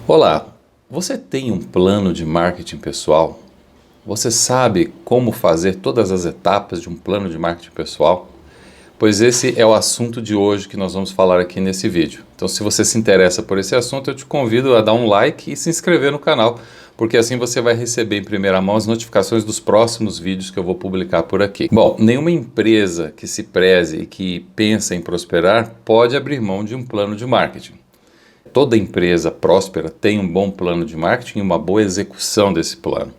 Olá, você tem um plano de marketing pessoal? Você sabe como fazer todas as etapas de um plano de marketing pessoal? Pois esse é o assunto de hoje que nós vamos falar aqui nesse vídeo. Então, se você se interessa por esse assunto, eu te convido a dar um like e se inscrever no canal, porque assim você vai receber em primeira mão as notificações dos próximos vídeos que eu vou publicar por aqui. Bom, nenhuma empresa que se preze e que pensa em prosperar pode abrir mão de um plano de marketing. Toda empresa próspera tem um bom plano de marketing e uma boa execução desse plano.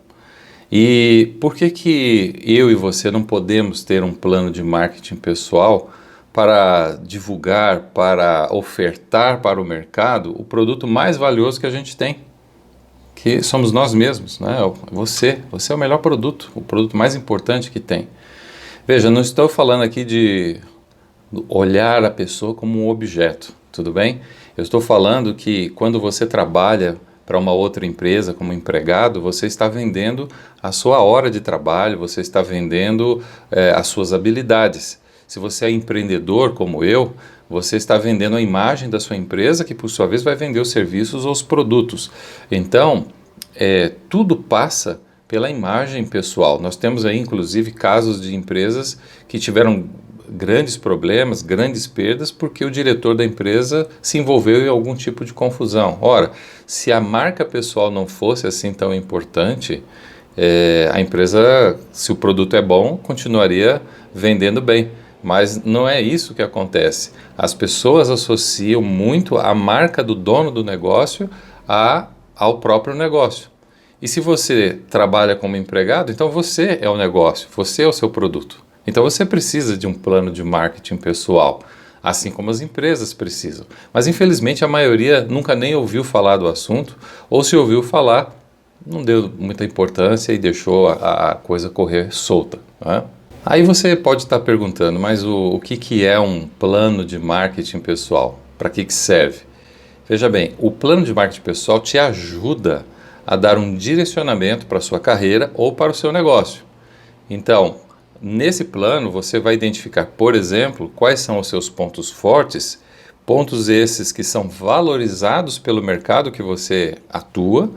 E por que eu e você não podemos ter um plano de marketing pessoal para divulgar, para ofertar para o mercado o produto mais valioso que a gente tem? Que somos nós mesmos, né? Você é o melhor produto, o produto mais importante que tem. Veja, não estou falando aqui de olhar a pessoa como um objeto, tudo bem? Eu estou falando que quando você trabalha para uma outra empresa como empregado, você está vendendo a sua hora de trabalho, você está vendendo as suas habilidades. Se você é empreendedor como eu, você está vendendo a imagem da sua empresa, que por sua vez vai vender os serviços ou os produtos. Então, tudo passa pela imagem pessoal. Nós temos aí, inclusive, casos de empresas que tiveram grandes problemas, grandes perdas, porque o diretor da empresa se envolveu em algum tipo de confusão. Ora, se a marca pessoal não fosse assim tão importante, a empresa, se o produto é bom, continuaria vendendo bem. Mas não é isso que acontece. As pessoas associam muito a marca do dono do negócio ao próprio negócio. E se você trabalha como empregado, então você é o negócio, você é o seu produto. Então você precisa de um plano de marketing pessoal, assim como as empresas precisam. Mas infelizmente a maioria nunca nem ouviu falar do assunto, ou se ouviu falar, não deu muita importância e deixou a coisa correr solta, né? Aí você pode estar perguntando, mas o que é um plano de marketing pessoal? Para que serve? Veja bem, o plano de marketing pessoal te ajuda a dar um direcionamento para a sua carreira ou para o seu negócio. Então, nesse plano, você vai identificar, por exemplo, quais são os seus pontos fortes, pontos esses que são valorizados pelo mercado que você atua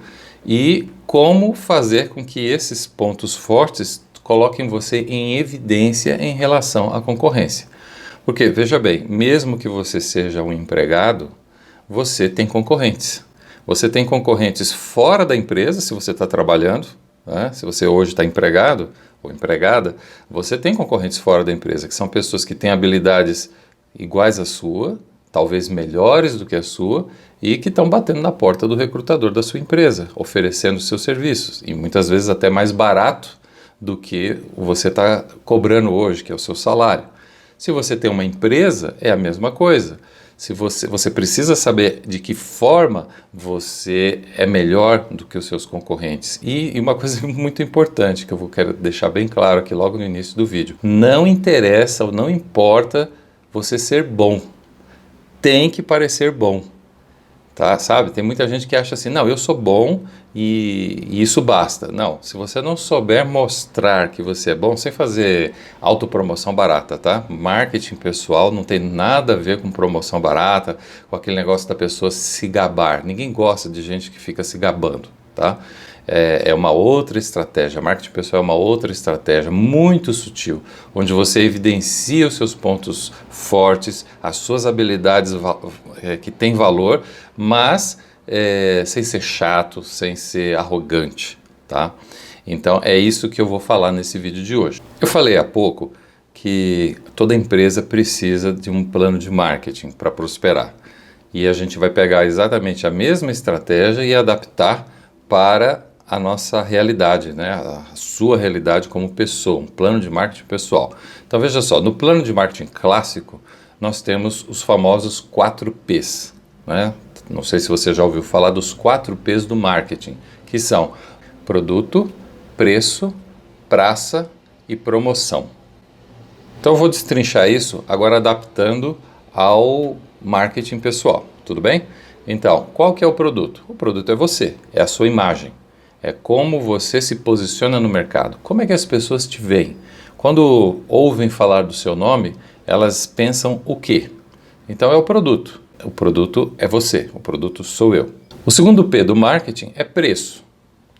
e como fazer com que esses pontos fortes coloquem você em evidência em relação à concorrência. Porque, veja bem, mesmo que você seja um empregado, você tem concorrentes. Você tem concorrentes fora da empresa, se você está trabalhando, né? Se você hoje está empregado ou empregada, você tem concorrentes fora da empresa, que são pessoas que têm habilidades iguais à sua, talvez melhores do que a sua, e que estão batendo na porta do recrutador da sua empresa, oferecendo seus serviços, e muitas vezes até mais barato do que você está cobrando hoje, que é o seu salário. Se você tem uma empresa, é a mesma coisa. Se você precisa saber de que forma você é melhor do que os seus concorrentes. E uma coisa muito importante que eu quero deixar bem claro aqui logo no início do vídeo. Não interessa ou não importa você ser bom. Tem que parecer bom. Tá, sabe? Tem muita gente que acha assim, não, eu sou bom e isso basta. Não, se você não souber mostrar que você é bom, sem fazer autopromoção barata, tá? Marketing pessoal não tem nada a ver com promoção barata, com aquele negócio da pessoa se gabar. Ninguém gosta de gente que fica se gabando, tá? É uma outra estratégia. Marketing pessoal é uma outra estratégia muito sutil, onde você evidencia os seus pontos fortes, as suas habilidades que têm valor, mas sem ser chato, sem ser arrogante, tá? Então é isso que eu vou falar nesse vídeo de hoje. Eu falei há pouco que toda empresa precisa de um plano de marketing para prosperar. E a gente vai pegar exatamente a mesma estratégia e adaptar para a nossa realidade, né? A sua realidade como pessoa, um plano de marketing pessoal. Então veja só, no plano de marketing clássico, nós temos os famosos 4 Ps, né? Não sei se você já ouviu falar dos 4 Ps do marketing, que são produto, preço, praça e promoção. Então eu vou destrinchar isso agora adaptando ao marketing pessoal, tudo bem? Então, qual que é o produto? O produto é você, é a sua imagem. É como você se posiciona no mercado. Como é que as pessoas te veem? Quando ouvem falar do seu nome, elas pensam o quê? Então é o produto. O produto é você, o produto sou eu. O segundo P do marketing é preço.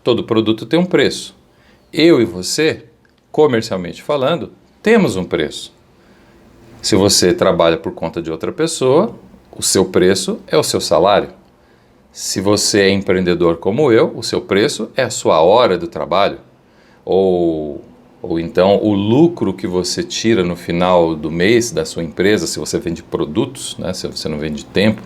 Todo produto tem um preço. Eu e você, comercialmente falando, temos um preço. Se você trabalha por conta de outra pessoa, o seu preço é o seu salário. Se você é empreendedor como eu, o seu preço é a sua hora do trabalho. Ou então o lucro que você tira no final do mês da sua empresa, se você vende produtos, né? Se você não vende tempo,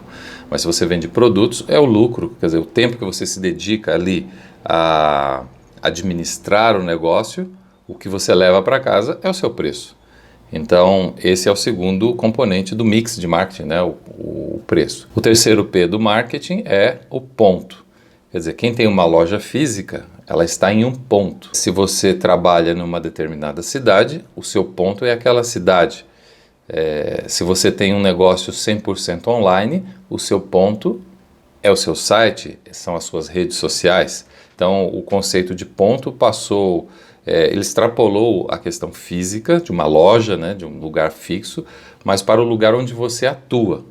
mas se você vende produtos, é o lucro, quer dizer, o tempo que você se dedica ali a administrar o negócio, o que você leva para casa é o seu preço. Então, esse é o segundo componente do mix de marketing, né? O preço. O terceiro P do marketing é o ponto. Quer dizer, quem tem uma loja física, ela está em um ponto. Se você trabalha numa determinada cidade, o seu ponto é aquela cidade. Se você tem um negócio 100% online, o seu ponto é o seu site, são as suas redes sociais. Então, o conceito de ponto passou... ele extrapolou a questão física de uma loja, né, de um lugar fixo, mas para o lugar onde você atua.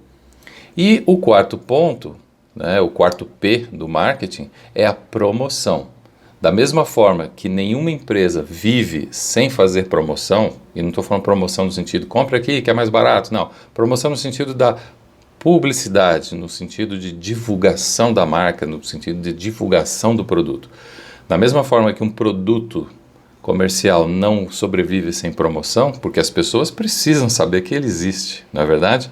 E o quarto ponto, né, o quarto P do marketing, é a promoção. Da mesma forma que nenhuma empresa vive sem fazer promoção, e não estou falando promoção no sentido compra aqui que é mais barato, não. Promoção no sentido da publicidade, no sentido de divulgação da marca, no sentido de divulgação do produto. Da mesma forma que um produto comercial não sobrevive sem promoção, porque as pessoas precisam saber que ele existe, não é verdade?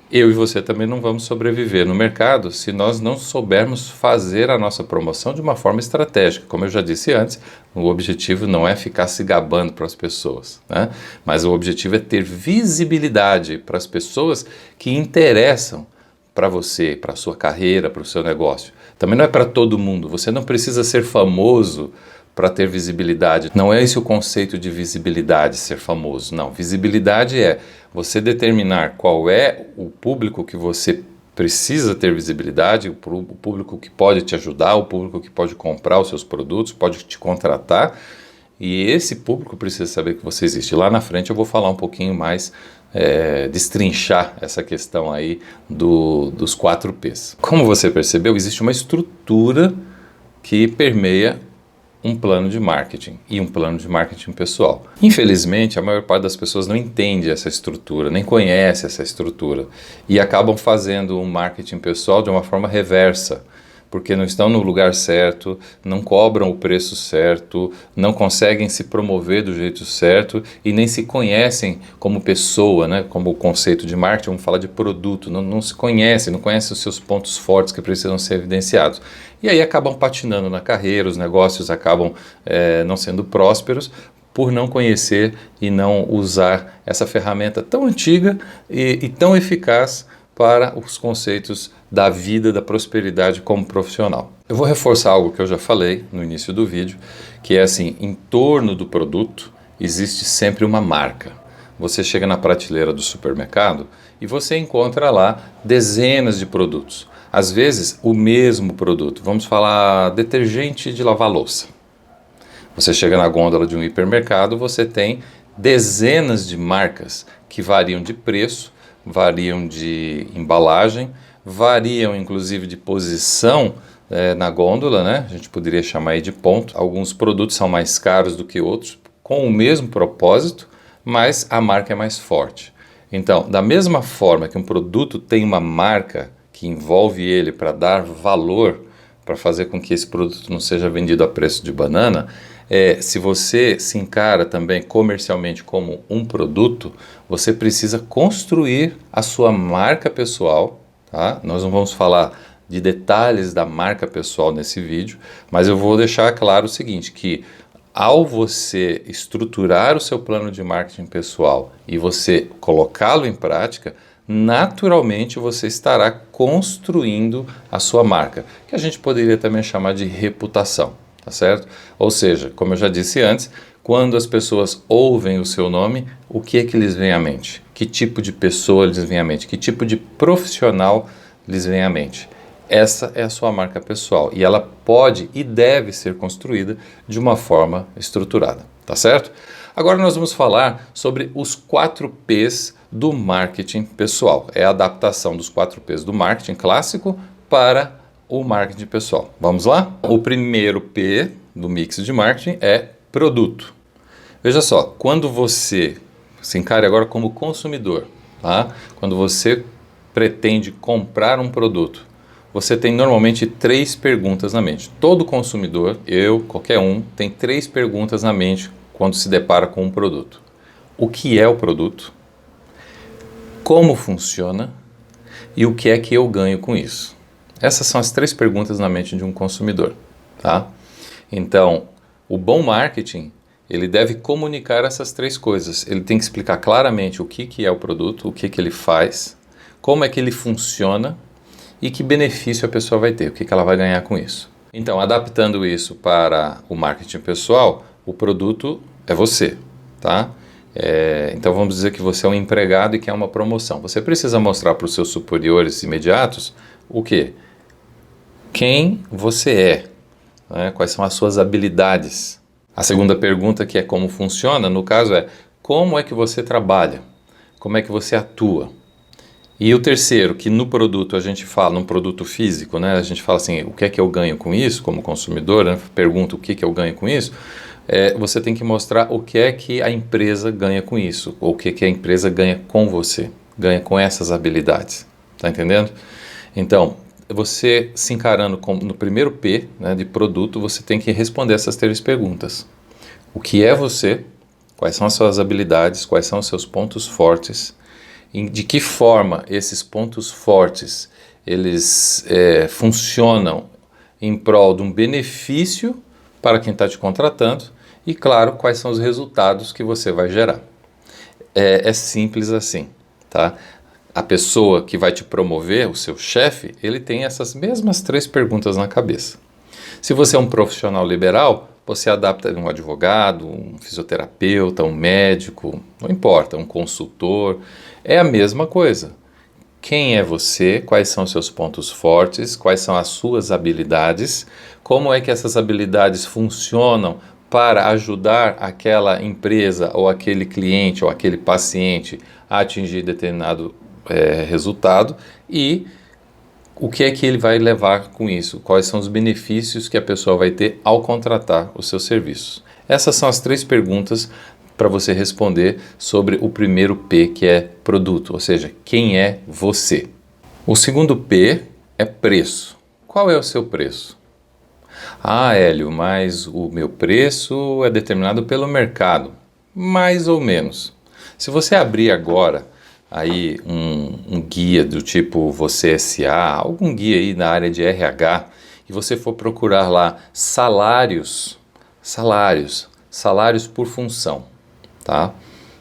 Eu e você também não vamos sobreviver no mercado se nós não soubermos fazer a nossa promoção de uma forma estratégica. Como eu já disse antes, o objetivo não é ficar se gabando para as pessoas, né? Mas o objetivo é ter visibilidade para as pessoas que interessam para você, para a sua carreira, para o seu negócio. Também não é para todo mundo, você não precisa ser famoso para ter visibilidade. Não é esse o conceito de visibilidade, ser famoso. Não, visibilidade é você determinar qual é o público que você precisa ter visibilidade, o público que pode te ajudar, o público que pode comprar os seus produtos, pode te contratar, e esse público precisa saber que você existe. Lá na frente eu vou falar um pouquinho mais, destrinchar essa questão aí dos 4 Ps. Como você percebeu, existe uma estrutura que permeia um plano de marketing e um plano de marketing pessoal. Infelizmente, a maior parte das pessoas não entende essa estrutura, nem conhece essa estrutura e acabam fazendo um marketing pessoal de uma forma reversa, porque não estão no lugar certo, não cobram o preço certo, não conseguem se promover do jeito certo e nem se conhecem como pessoa, né? Como o conceito de marketing, vamos falar de produto, não se conhecem, não conhecem os seus pontos fortes que precisam ser evidenciados. E aí acabam patinando na carreira, os negócios acabam não sendo prósperos por não conhecer e não usar essa ferramenta tão antiga e tão eficaz para os conceitos da vida, da prosperidade como profissional. Eu vou reforçar algo que eu já falei no início do vídeo, que é assim, em torno do produto existe sempre uma marca. Você chega na prateleira do supermercado e você encontra lá dezenas de produtos. Às vezes o mesmo produto, vamos falar detergente de lavar louça. Você chega na gôndola de um hipermercado, você tem dezenas de marcas que variam de preço, variam de embalagem, variam inclusive de posição na gôndola, né? A gente poderia chamar aí de ponto. Alguns produtos são mais caros do que outros, com o mesmo propósito, mas a marca é mais forte. Então, da mesma forma que um produto tem uma marca que envolve ele para dar valor, para fazer com que esse produto não seja vendido a preço de banana, se você se encara também comercialmente como um produto, você precisa construir a sua marca pessoal, tá? Nós não vamos falar de detalhes da marca pessoal nesse vídeo, mas eu vou deixar claro o seguinte, que ao você estruturar o seu plano de marketing pessoal e você colocá-lo em prática, naturalmente você estará construindo a sua marca, que a gente poderia também chamar de reputação. Tá certo? Ou seja, como eu já disse antes, quando as pessoas ouvem o seu nome, o que é que lhes vem à mente? Que tipo de pessoa lhes vem à mente? Que tipo de profissional lhes vem à mente? Essa é a sua marca pessoal e ela pode e deve ser construída de uma forma estruturada, tá certo? Agora nós vamos falar sobre os 4 Ps do marketing pessoal. É a adaptação dos 4 Ps do marketing clássico para o marketing pessoal. Vamos lá? O primeiro P do mix de marketing é produto. Veja só, quando você se encare agora como consumidor, tá? Quando você pretende comprar um produto, você tem normalmente 3 perguntas na mente. Todo consumidor, eu, qualquer um, tem 3 perguntas na mente quando se depara com um produto. O que é o produto? Como funciona? E o que é que eu ganho com isso? Essas são as 3 perguntas na mente de um consumidor, tá? Então, o bom marketing, ele deve comunicar essas 3 coisas. Ele tem que explicar claramente o que é o produto, o que ele faz, como é que ele funciona e que benefício a pessoa vai ter, o que ela vai ganhar com isso. Então, adaptando isso para o marketing pessoal, o produto é você, tá? Então vamos dizer que você é um empregado e quer uma promoção. Você precisa mostrar para os seus superiores imediatos o quê? Quem você é, né? Quais são as suas habilidades. A segunda pergunta, que é como funciona, no caso é como é que você trabalha, como é que você atua. E o terceiro, que no produto a gente fala, num produto físico, né? A gente fala assim, o que é que eu ganho com isso como consumidor, né? Pergunta o que eu ganho com isso. Você tem que mostrar o que é que a empresa ganha com isso, ou o que a empresa ganha com você, ganha com essas habilidades, tá entendendo? Então, você se encarando no primeiro P, né, de produto, você tem que responder essas 3 perguntas. O que é você? Quais são as suas habilidades? Quais são os seus pontos fortes? E de que forma esses pontos fortes, eles funcionam em prol de um benefício para quem está te contratando? E, claro, quais são os resultados que você vai gerar. É simples assim, tá? A pessoa que vai te promover, o seu chefe, ele tem essas mesmas 3 perguntas na cabeça. Se você é um profissional liberal, você adapta um advogado, um fisioterapeuta, um médico, não importa, um consultor, é a mesma coisa. Quem é você? Quais são os seus pontos fortes? Quais são as suas habilidades? Como é que essas habilidades funcionam para ajudar aquela empresa ou aquele cliente ou aquele paciente a atingir determinado resultado? E o que é que ele vai levar com isso? Quais são os benefícios que a pessoa vai ter ao contratar os seus serviços? Essas são as 3 perguntas para você responder sobre o primeiro P, que é produto, ou seja, quem é você. O segundo P é preço. Qual é o seu preço? Ah, Hélio, mas o meu preço é determinado pelo mercado. Mais ou menos. Se você abrir agora aí um guia do tipo Você S.A., algum guia aí na área de RH, e você for procurar lá salários por função, tá?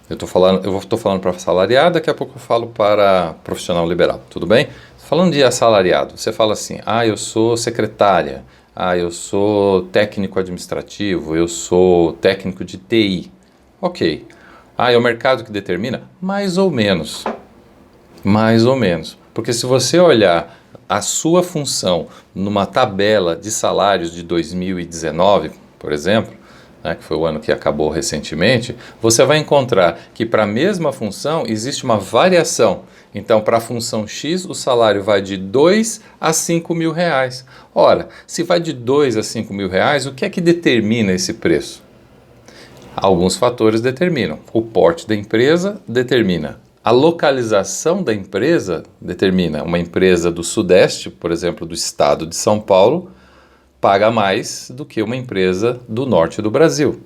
Eu estou falando para assalariado, daqui a pouco eu falo para profissional liberal, tudo bem? Falando de assalariado, você fala assim, eu sou secretária, eu sou técnico administrativo, eu sou técnico de TI. Ok. É o mercado que determina? Mais ou menos. Mais ou menos. Porque se você olhar a sua função numa tabela de salários de 2019, por exemplo, que foi o ano que acabou recentemente, você vai encontrar que para a mesma função existe uma variação. Então, para a função X, o salário vai de 2 a 5 mil reais. Ora, se vai de 2 a 5 mil reais, o que é que determina esse preço? Alguns fatores determinam. O porte da empresa determina. A localização da empresa determina. Uma empresa do Sudeste, por exemplo, do estado de São Paulo, paga mais do que uma empresa do Norte do Brasil.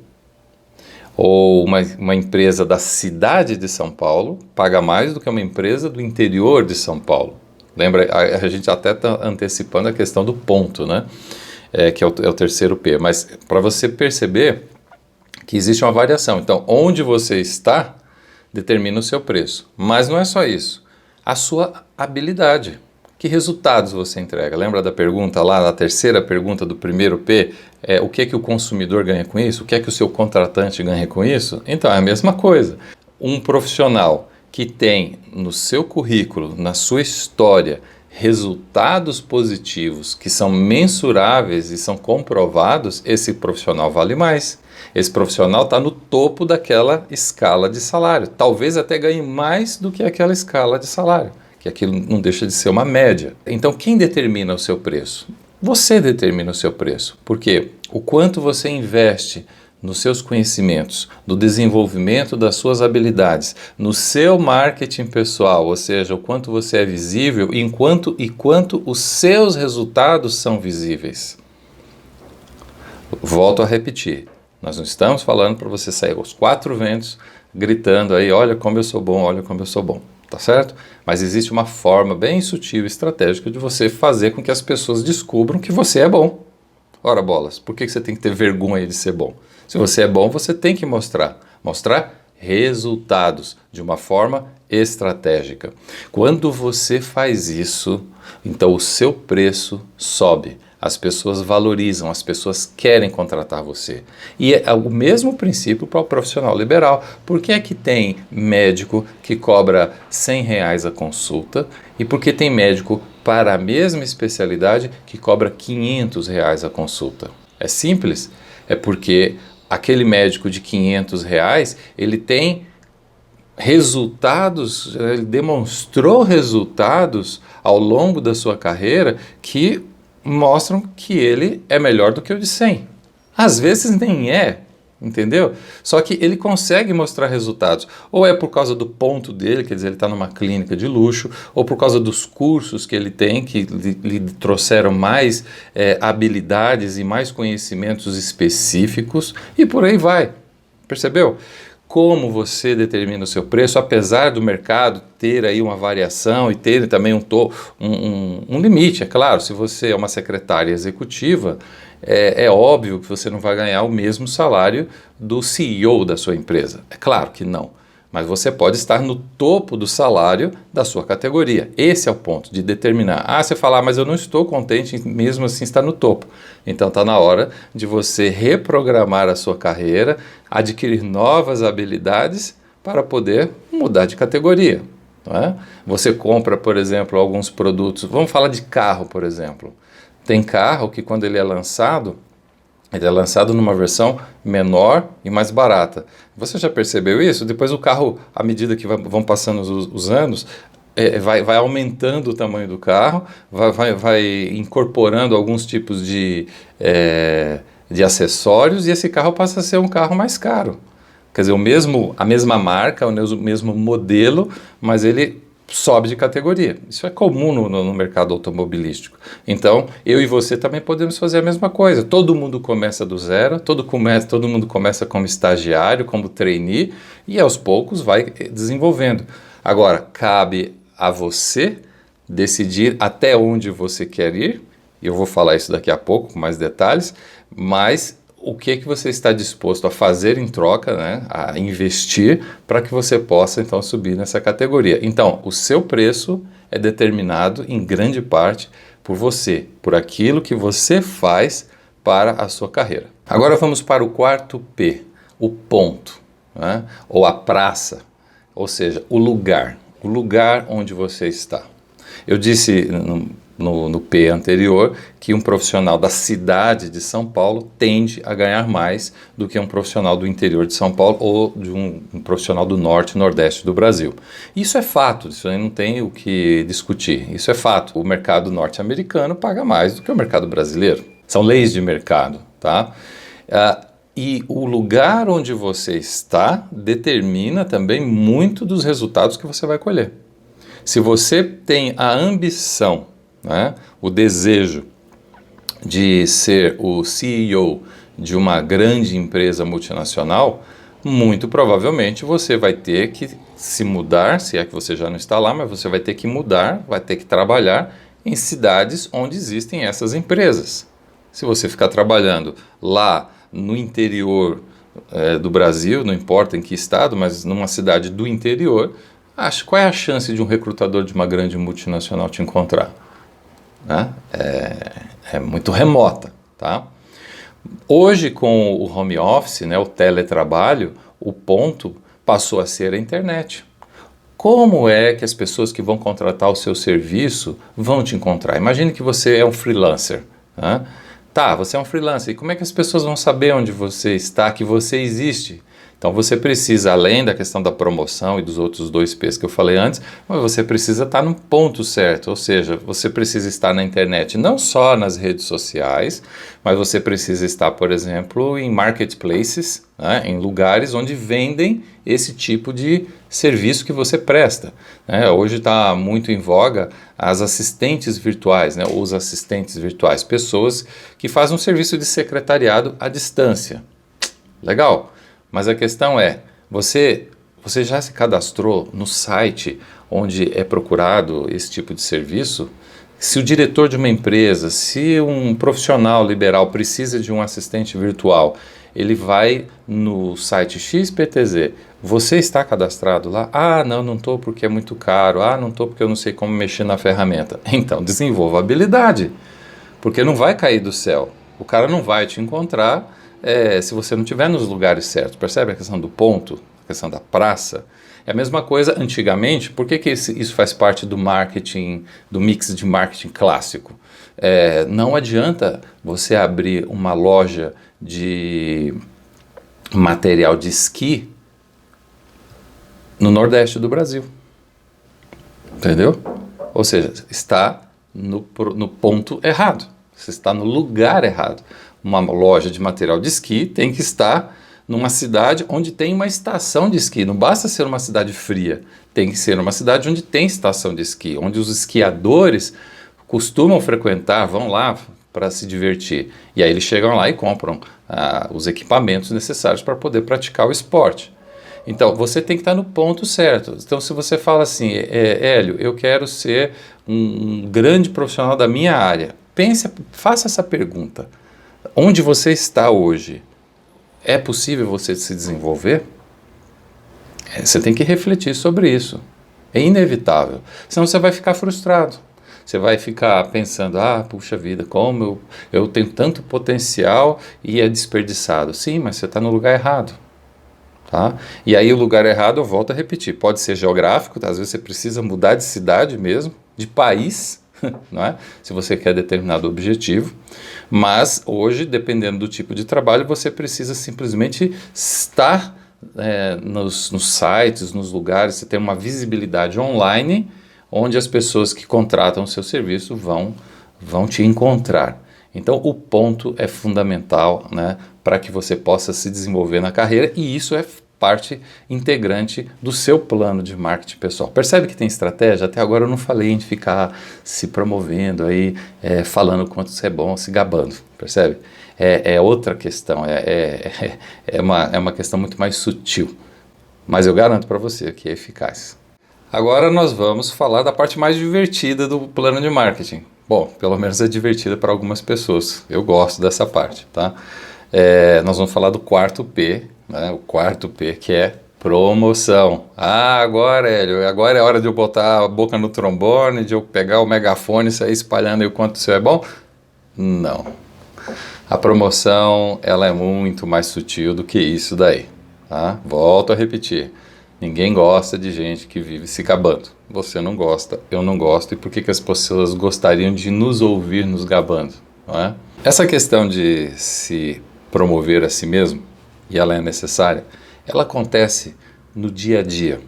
Ou uma empresa da cidade de São Paulo paga mais do que uma empresa do interior de São Paulo. Lembra, a gente até está antecipando a questão do ponto, né? Que é o terceiro P. Mas para você perceber que existe uma variação. Então, onde você está determina o seu preço. Mas não é só isso. A sua habilidade. Que resultados você entrega? Lembra da pergunta lá, na terceira pergunta do primeiro P? O que é que o consumidor ganha com isso? O que é que o seu contratante ganha com isso? Então, é a mesma coisa. Um profissional que tem no seu currículo, na sua história, resultados positivos que são mensuráveis e são comprovados, esse profissional vale mais. Esse profissional está no topo daquela escala de salário. Talvez até ganhe mais do que aquela escala de salário. que aquilo não deixa de ser uma média. Então, quem determina o seu preço? Você determina o seu preço. Por quê? O quanto você investe nos seus conhecimentos, no desenvolvimento das suas habilidades, no seu marketing pessoal, ou seja, o quanto você é visível e quanto os seus resultados são visíveis. Volto a repetir, nós não estamos falando para você sair aos quatro ventos gritando aí, olha como eu sou bom, olha como eu sou bom, tá certo? Mas existe uma forma bem sutil e estratégica de você fazer com que as pessoas descubram que você é bom. Ora bolas, por que você tem que ter vergonha de ser bom? Se você é bom, você tem que mostrar resultados de uma forma estratégica. Quando você faz isso, então o seu preço sobe. As pessoas valorizam, as pessoas querem contratar você. E é o mesmo princípio para o profissional liberal. Por que é que tem médico que cobra R$100 a consulta e por que tem médico para a mesma especialidade que cobra R$500 a consulta? É simples, é porque aquele médico de R$500, ele tem resultados, ele demonstrou resultados ao longo da sua carreira que mostram que ele é melhor do que o de 100. Às vezes nem é, entendeu? Só que ele consegue mostrar resultados. Ou é por causa do ponto dele, quer dizer, ele está numa clínica de luxo, ou por causa dos cursos que ele tem, que lhe trouxeram mais habilidades e mais conhecimentos específicos, e por aí vai. Percebeu? Como você determina o seu preço, apesar do mercado ter aí uma variação e ter também um limite, é claro. Se você é uma secretária executiva, é óbvio que você não vai ganhar o mesmo salário do CEO da sua empresa. É claro que não. Mas você pode estar no topo do salário da sua categoria. Esse é o ponto de determinar. Você fala, mas eu não estou contente mesmo assim estar no topo. Então está na hora de você reprogramar a sua carreira, adquirir novas habilidades para poder mudar de categoria. Não é? Você compra, por exemplo, alguns produtos. Vamos falar de carro, por exemplo. Tem carro que quando ele é lançado numa versão menor e mais barata. Você já percebeu isso? Depois o carro, à medida que vão passando os anos, vai aumentando o tamanho do carro, vai incorporando alguns tipos de acessórios e esse carro passa a ser um carro mais caro. Quer dizer, a mesma marca, o mesmo modelo, mas ele sobe de categoria. Isso é comum no mercado automobilístico. Então, eu e você também podemos fazer a mesma coisa. Todo mundo começa do zero, todo mundo começa como estagiário, como trainee, e aos poucos vai desenvolvendo. Agora, cabe a você decidir até onde você quer ir, e eu vou falar isso daqui a pouco com mais detalhes, mas o que você está disposto a fazer em troca, né, a investir para que você possa então subir nessa categoria. Então, o seu preço é determinado em grande parte por você, por aquilo que você faz para a sua carreira. Agora vamos para o quarto P, o ponto, né, ou a praça, ou seja, o lugar onde você está. Eu disse no P anterior, que um profissional da cidade de São Paulo tende a ganhar mais do que um profissional do interior de São Paulo ou de um profissional do norte e nordeste do Brasil. Isso é fato, isso aí não tem o que discutir, isso é fato. O mercado norte-americano paga mais do que o mercado brasileiro. São leis de mercado, tá? E o lugar onde você está determina também muito dos resultados que você vai colher. Se você tem a ambição, né, o desejo de ser o CEO de uma grande empresa multinacional, muito provavelmente você vai ter que se mudar, se é que você já não está lá, mas você vai ter que mudar, vai ter que trabalhar em cidades onde existem essas empresas. Se você ficar trabalhando lá no interior do Brasil, não importa em que estado, mas numa cidade do interior, qual é a chance de um recrutador de uma grande multinacional te encontrar? Né? É muito remota, tá? Hoje, com o home office, né, o teletrabalho, o ponto passou a ser a internet. Como é que as pessoas que vão contratar o seu serviço vão te encontrar? Imagine que você é um freelancer, né? Tá, você é um freelancer, e como é que as pessoas vão saber onde você está, que você existe? Então você precisa, além da questão da promoção e dos outros 2 P's que eu falei antes, mas você precisa estar no ponto certo, ou seja, você precisa estar na internet não só nas redes sociais, mas você precisa estar, por exemplo, em marketplaces, né, em lugares onde vendem esse tipo de serviço que você presta. Né? Hoje está muito em voga as assistentes virtuais, né, ou os assistentes virtuais, pessoas que fazem um serviço de secretariado à distância. Legal, mas a questão é, você já se cadastrou no site onde é procurado esse tipo de serviço? Se o diretor de uma empresa, se um profissional liberal precisa de um assistente virtual, ele vai no site XPTZ, você está cadastrado lá? Ah, não estou porque é muito caro. Ah, não estou porque eu não sei como mexer na ferramenta. Então, desenvolva habilidade, porque não vai cair do céu. O cara não vai te encontrar se você não estiver nos lugares certos. Percebe a questão do ponto, a questão da praça? É a mesma coisa antigamente. Por que isso faz parte do marketing, do mix de marketing clássico? Não adianta você abrir uma loja de material de esqui no Nordeste do Brasil. Entendeu? Ou seja, está no ponto errado. Você está no lugar errado. Uma loja de material de esqui tem que estar numa cidade onde tem uma estação de esqui. Não basta ser uma cidade fria. Tem que ser uma cidade onde tem estação de esqui, onde os esquiadores costumam frequentar, vão lá para se divertir. E aí eles chegam lá e compram os equipamentos necessários para poder praticar o esporte. Então, você tem que estar no ponto certo. Então, se você fala assim, Hélio, eu quero ser um grande profissional da minha área, faça essa pergunta. Onde você está hoje? É possível você se desenvolver? Você tem que refletir sobre isso. É inevitável. Senão você vai ficar frustrado. Você vai ficar pensando, puxa vida, como eu tenho tanto potencial e é desperdiçado. Sim, mas você está no lugar errado. Tá? E aí o lugar errado, eu volto a repetir, pode ser geográfico, às vezes você precisa mudar de cidade mesmo, de país, não é? Se você quer determinado objetivo, mas hoje, dependendo do tipo de trabalho, você precisa simplesmente estar nos sites, nos lugares, você tem uma visibilidade online, onde as pessoas que contratam o seu serviço vão te encontrar. Então, o ponto é fundamental, né, para que você possa se desenvolver na carreira, e isso é parte integrante do seu plano de marketing pessoal. Percebe que tem estratégia? Até agora eu não falei em ficar se promovendo aí, falando quanto você é bom, se gabando, percebe? É outra questão, é uma questão muito mais sutil, mas eu garanto para você que é eficaz. Agora nós vamos falar da parte mais divertida do plano de marketing. Bom, pelo menos é divertida para algumas pessoas. Eu gosto dessa parte, tá? Nós vamos falar do 4P, né? O 4P, que é promoção. Agora, Hélio, agora é hora de eu botar a boca no trombone, de eu pegar o megafone e sair espalhando aí o quanto isso é bom? Não. A promoção, ela é muito mais sutil do que isso daí, tá? Volto a repetir. Ninguém gosta de gente que vive se gabando. Você não gosta, eu não gosto. E por que as pessoas gostariam de nos ouvir nos gabando? Não é? Essa questão de se promover a si mesmo, e ela é necessária, ela acontece no dia a dia.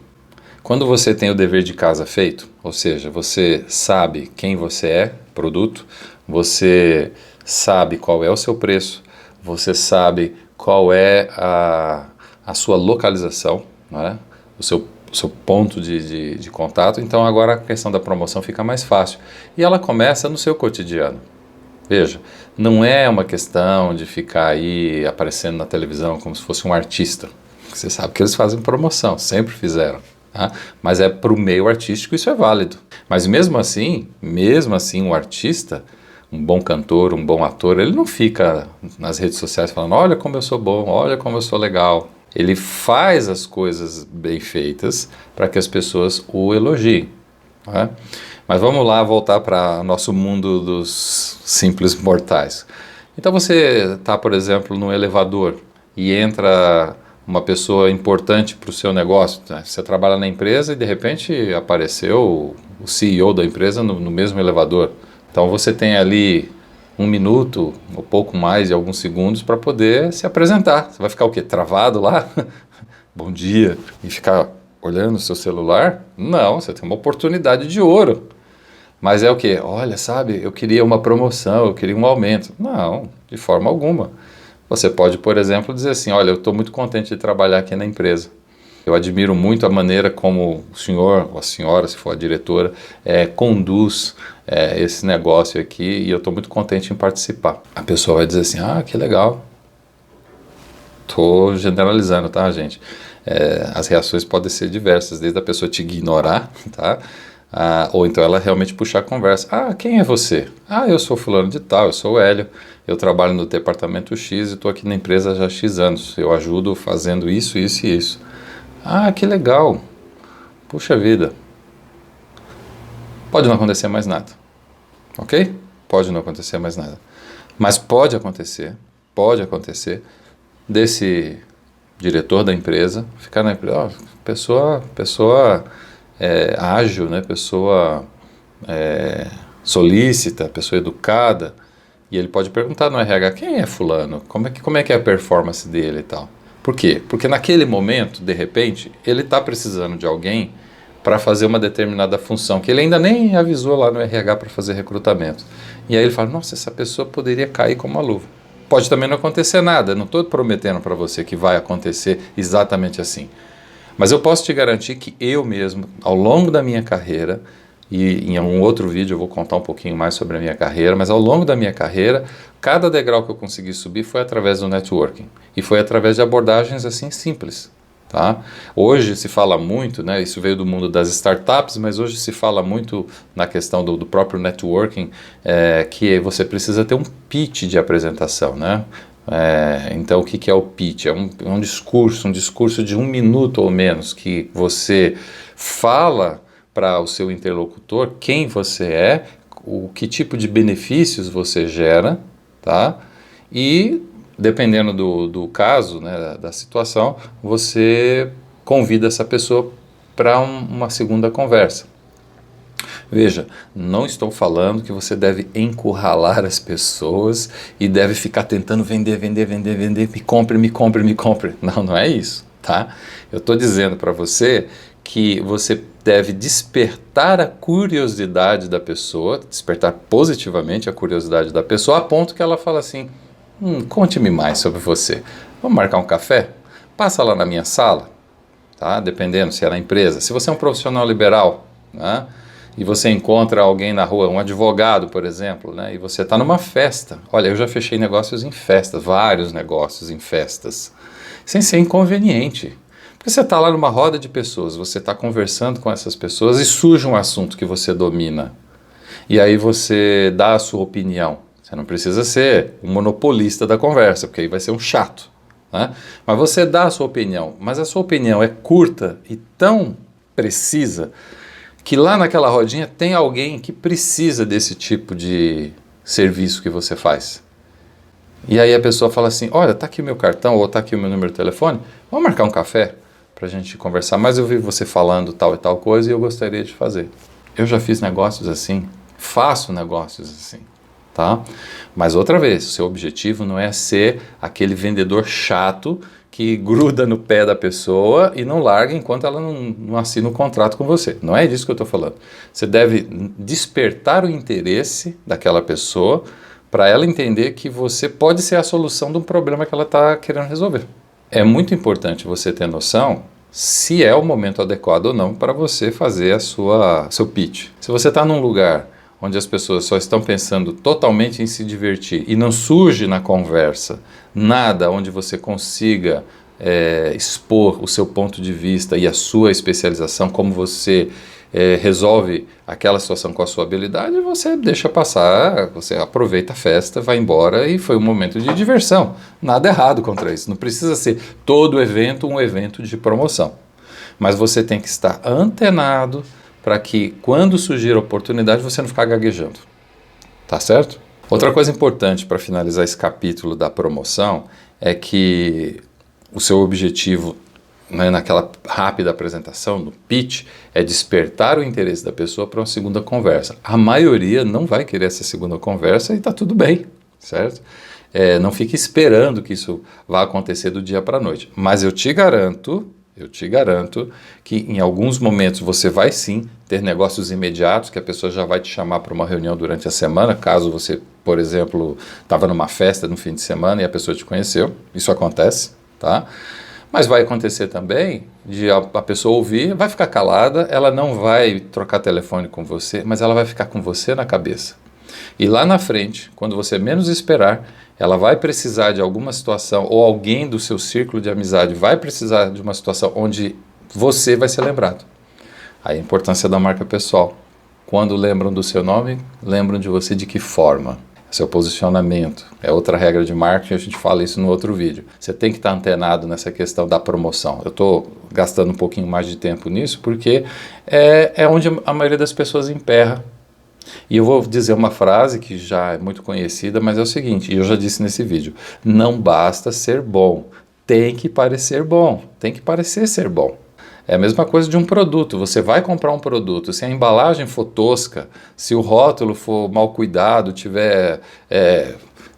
Quando você tem o dever de casa feito, ou seja, você sabe quem você é, produto, você sabe qual é o seu preço, você sabe qual é a sua localização, não é? O seu ponto de contato, então agora a questão da promoção fica mais fácil. E ela começa no seu cotidiano. Veja, não é uma questão de ficar aí aparecendo na televisão como se fosse um artista. Você sabe que eles fazem promoção, sempre fizeram. Tá? Mas para o meio artístico isso é válido. Mas mesmo assim um artista, um bom cantor, um bom ator, ele não fica nas redes sociais falando, olha como eu sou bom, olha como eu sou legal. Ele faz as coisas bem feitas para que as pessoas o elogiem. Né? Mas vamos lá voltar para o nosso mundo dos simples mortais. Então você está, por exemplo, no elevador e entra uma pessoa importante para o seu negócio. Né? Você trabalha na empresa e de repente apareceu o CEO da empresa no mesmo elevador. Então você tem ali 1 minuto, ou pouco mais de alguns segundos, para poder se apresentar. Você vai ficar o quê? Travado lá? bom dia, e ficar olhando o seu celular? Não, você tem uma oportunidade de ouro. Mas é o quê? Olha, sabe, eu queria uma promoção, eu queria um aumento. Não, de forma alguma. Você pode, por exemplo, dizer assim, olha, eu estou muito contente de trabalhar aqui na empresa. Eu admiro muito a maneira como o senhor, ou a senhora, se for a diretora, conduz esse negócio aqui e eu estou muito contente em participar. A pessoa vai dizer assim, que legal. Estou generalizando, tá, gente? As reações podem ser diversas, desde a pessoa te ignorar, tá? Ou então ela realmente puxar a conversa. Quem é você? Eu sou fulano de tal, eu sou o Hélio, eu trabalho no departamento X e estou aqui na empresa já há X anos. Eu ajudo fazendo isso, isso e isso. Que legal. Puxa vida. Pode não acontecer mais nada. Ok? Pode não acontecer mais nada. Mas pode acontecer desse diretor da empresa ficar na empresa, pessoa ágil, né? Pessoa solícita, pessoa educada, e ele pode perguntar no RH, quem é fulano? Como é que é a performance dele e tal? Por quê? Porque naquele momento, de repente, ele está precisando de alguém para fazer uma determinada função, que ele ainda nem avisou lá no RH para fazer recrutamento. E aí ele fala, nossa, essa pessoa poderia cair como uma luva. Pode também não acontecer nada, não estou prometendo para você que vai acontecer exatamente assim. Mas eu posso te garantir que eu mesmo, ao longo da minha carreira, e em um outro vídeo eu vou contar um pouquinho mais sobre a minha carreira, mas ao longo da minha carreira, cada degrau que eu consegui subir foi através do networking. E foi através de abordagens assim simples. Tá? Hoje se fala muito, né, isso veio do mundo das startups, mas hoje se fala muito na questão do próprio networking, que você precisa ter um pitch de apresentação, né? Então o que é o pitch? É um discurso de 1 minuto ou menos, que você fala para o seu interlocutor quem você é, que tipo de benefícios você gera, tá? E dependendo do caso, né, da situação, você convida essa pessoa para uma segunda conversa. Veja, não estou falando que você deve encurralar as pessoas e deve ficar tentando vender, me compre. Não é isso, tá? Eu estou dizendo para você que você deve despertar a curiosidade da pessoa, despertar positivamente a curiosidade da pessoa, a ponto que ela fala assim, conte-me mais sobre você. Vamos marcar um café? Passa lá na minha sala, tá? Dependendo se é na empresa. Se você é um profissional liberal, né? E você encontra alguém na rua, um advogado, por exemplo, né? E você está numa festa. Olha, eu já fechei negócios em festas, vários negócios em festas, sem ser inconveniente. Porque você está lá numa roda de pessoas, você está conversando com essas pessoas e surge um assunto que você domina. E aí você dá a sua opinião. Você não precisa ser um monopolista da conversa, porque aí vai ser um chato, né? Mas você dá a sua opinião, mas a sua opinião é curta e tão precisa que lá naquela rodinha tem alguém que precisa desse tipo de serviço que você faz. E aí a pessoa fala assim, olha, tá aqui o meu cartão ou tá aqui o meu número de telefone, vamos marcar um café pra gente conversar, mas eu vi você falando tal e tal coisa e eu gostaria de fazer. Eu já fiz negócios assim, faço negócios assim, tá? Mas outra vez, o seu objetivo não é ser aquele vendedor chato que gruda no pé da pessoa e não larga enquanto ela não assina um contrato com você. Não é disso que eu estou falando. Você deve despertar o interesse daquela pessoa para ela entender que você pode ser a solução de um problema que ela está querendo resolver. É muito importante você ter noção se é o momento adequado ou não para você fazer seu pitch. Se você está num lugar onde as pessoas só estão pensando totalmente em se divertir e não surge na conversa nada onde você consiga expor o seu ponto de vista e a sua especialização, como você resolve aquela situação com a sua habilidade, você deixa passar, você aproveita a festa, vai embora e foi um momento de diversão. Nada errado contra isso, não precisa ser todo evento um evento de promoção. Mas você tem que estar antenado para que quando surgir a oportunidade você não ficar gaguejando, tá certo? Outra coisa importante para finalizar esse capítulo da promoção é que o seu objetivo, né, naquela rápida apresentação, no pitch, é despertar o interesse da pessoa para uma segunda conversa. A maioria não vai querer essa segunda conversa e está tudo bem, certo? Não fique esperando que isso vá acontecer do dia para a noite. Mas eu te garanto Eu te garanto que em alguns momentos você vai sim ter negócios imediatos, que a pessoa já vai te chamar para uma reunião durante a semana, caso você, por exemplo, estava numa festa no fim de semana e a pessoa te conheceu. Isso acontece, tá? Mas vai acontecer também de a pessoa ouvir, vai ficar calada, ela não vai trocar telefone com você, mas ela vai ficar com você na cabeça. E lá na frente, quando você menos esperar, ela vai precisar de alguma situação, ou alguém do seu círculo de amizade vai precisar de uma situação onde você vai ser lembrado. Aí a importância da marca pessoal. Quando lembram do seu nome, lembram de você de que forma? Seu posicionamento. É outra regra de marketing, a gente fala isso no outro vídeo. Você tem que estar antenado nessa questão da promoção. Eu estou gastando um pouquinho mais de tempo nisso porque é onde a maioria das pessoas emperra. E eu vou dizer uma frase que já é muito conhecida, mas é o seguinte, e eu já disse nesse vídeo: não basta ser bom, tem que parecer bom, tem que parecer ser bom. É a mesma coisa de um produto. Você vai comprar um produto, se a embalagem for tosca, se o rótulo for mal cuidado, tiver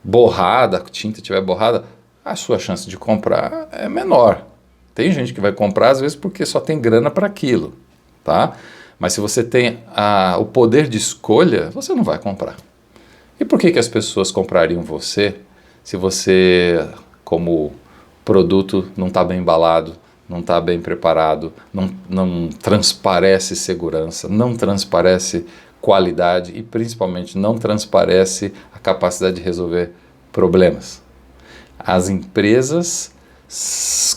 borrada, a tinta tiver borrada, a sua chance de comprar é menor. Tem gente que vai comprar às vezes porque só tem grana para aquilo, tá? Mas se você tem o poder de escolha, você não vai comprar. E por que as pessoas comprariam você se você, como produto, não está bem embalado, não está bem preparado, não transparece segurança, não transparece qualidade e principalmente não transparece a capacidade de resolver problemas? As empresas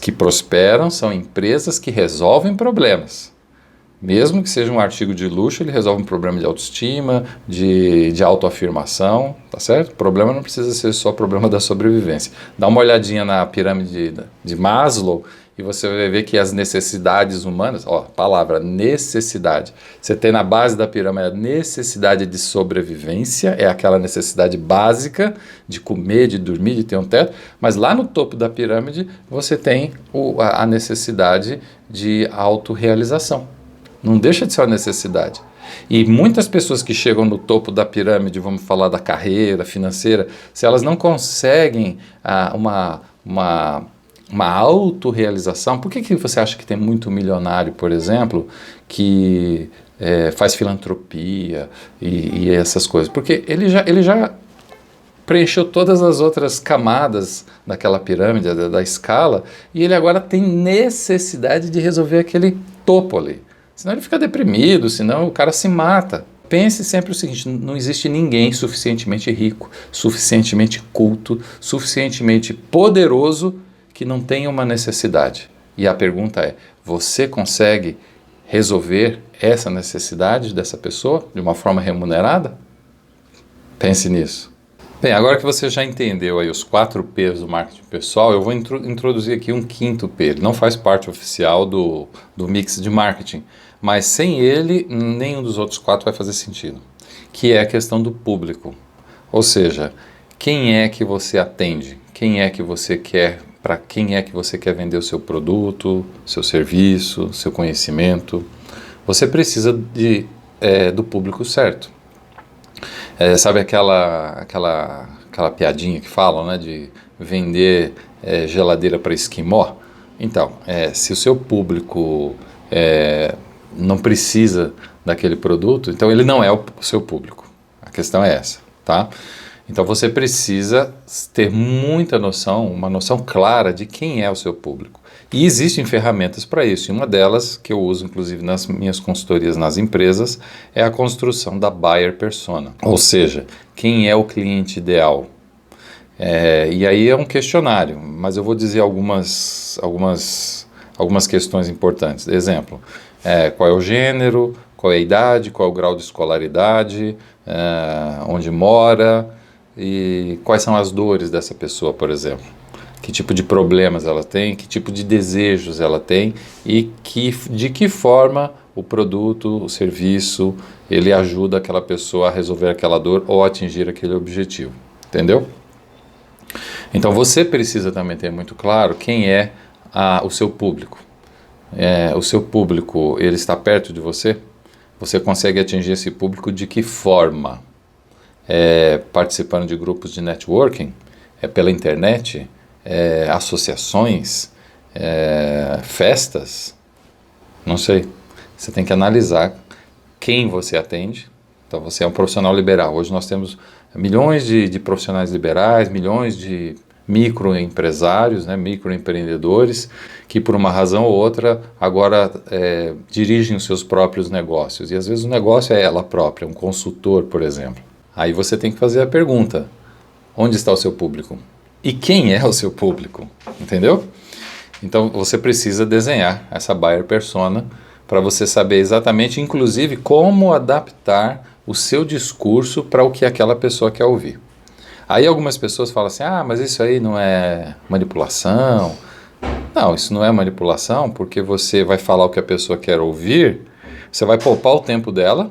que prosperam são empresas que resolvem problemas. Mesmo que seja um artigo de luxo, ele resolve um problema de autoestima, de autoafirmação, tá certo? O problema não precisa ser só o problema da sobrevivência. Dá uma olhadinha na pirâmide de Maslow e você vai ver que as necessidades humanas, ó, palavra necessidade, você tem na base da pirâmide a necessidade de sobrevivência, é aquela necessidade básica de comer, de dormir, de ter um teto, mas lá no topo da pirâmide você tem a necessidade de autorrealização. Não deixa de ser uma necessidade. E muitas pessoas que chegam no topo da pirâmide, vamos falar da carreira financeira, se elas não conseguem uma autorrealização, por que você acha que tem muito milionário, por exemplo, que faz filantropia e essas coisas? Porque ele já preencheu todas as outras camadas daquela pirâmide, da escala, e ele agora tem necessidade de resolver aquele topo ali. Senão ele fica deprimido, senão o cara se mata. Pense sempre o seguinte: não existe ninguém suficientemente rico, suficientemente culto, suficientemente poderoso que não tenha uma necessidade. E a pergunta é: você consegue resolver essa necessidade dessa pessoa de uma forma remunerada? Pense nisso. Bem, agora que você já entendeu aí os 4 P's do marketing pessoal, eu vou introduzir aqui um 5º P. Ele não faz parte oficial do mix de marketing, mas sem ele, nenhum dos outros 4 vai fazer sentido, que é a questão do público. Ou seja, quem é que você atende? Quem é que você quer, para quem é que você quer vender o seu produto, seu serviço, seu conhecimento? Você precisa do público certo. Sabe aquela piadinha que falam, né, de vender geladeira para esquimó? Então, se o seu público não precisa daquele produto, então ele não é o seu público. A questão é essa, tá? Então você precisa ter muita noção, uma noção clara de quem é o seu público. E existem ferramentas para isso, e uma delas, que eu uso inclusive nas minhas consultorias nas empresas, é a construção da buyer persona. Ou seja, quem é o cliente ideal? E aí é um questionário, mas eu vou dizer algumas questões importantes. Exemplo, qual é o gênero, qual é a idade, qual é o grau de escolaridade, onde mora e quais são as dores dessa pessoa, por exemplo. Que tipo de problemas ela tem, que tipo de desejos ela tem e de que forma o produto, o serviço, ele ajuda aquela pessoa a resolver aquela dor ou a atingir aquele objetivo. Entendeu? Então você precisa também ter muito claro quem é o seu público. O seu público, ele está perto de você? Você consegue atingir esse público de que forma? Participando de grupos de networking? Pela internet? Associações? festas, não sei. Você tem que analisar quem você atende. Então você é um profissional liberal. Hoje nós temos milhões de profissionais liberais, milhões de microempresários, né, microempreendedores, que por uma razão ou outra agora dirigem os seus próprios negócios. E às vezes o negócio é ela própria, um consultor, por exemplo. Aí você tem que fazer a pergunta: onde está o seu público? E quem é o seu público? Entendeu? Então você precisa desenhar essa buyer persona para você saber exatamente, inclusive, como adaptar o seu discurso para o que aquela pessoa quer ouvir. Aí algumas pessoas falam assim: ah, mas isso aí não é manipulação. Não, isso não é manipulação, porque você vai falar o que a pessoa quer ouvir, você vai poupar o tempo dela,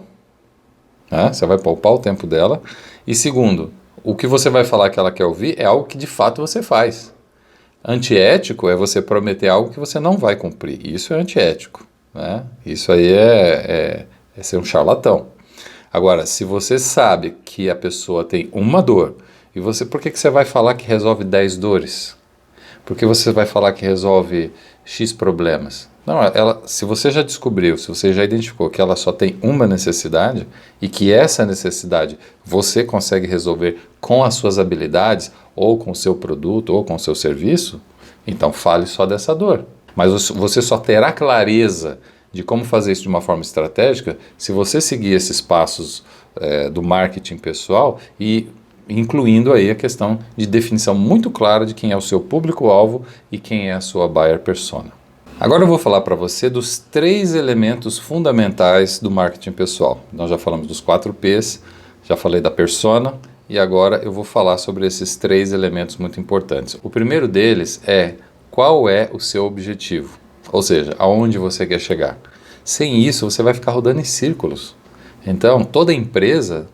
né? Você vai poupar o tempo dela. E segundo, o que você vai falar que ela quer ouvir é algo que de fato você faz. Antiético é você prometer algo que você não vai cumprir. Isso é antiético, né? Isso aí é ser um charlatão. Agora, se você sabe que a pessoa tem uma dor, e você, por que você vai falar que resolve 10 dores? Por que você vai falar que resolve X problemas? Não, se você já descobriu, se você já identificou que ela só tem uma necessidade e que essa necessidade você consegue resolver com as suas habilidades, ou com o seu produto, ou com o seu serviço, então fale só dessa dor. Mas você só terá clareza de como fazer isso de uma forma estratégica se você seguir esses passos do marketing pessoal e incluindo aí a questão de definição muito clara de quem é o seu público-alvo e quem é a sua buyer persona. Agora eu vou falar para você dos 3 elementos fundamentais do marketing pessoal. Nós já falamos dos 4 P's, já falei da persona e agora eu vou falar sobre esses 3 elementos muito importantes. O primeiro deles é: qual é o seu objetivo? Ou seja, aonde você quer chegar. Sem isso, você vai ficar rodando em círculos. Então, toda empresa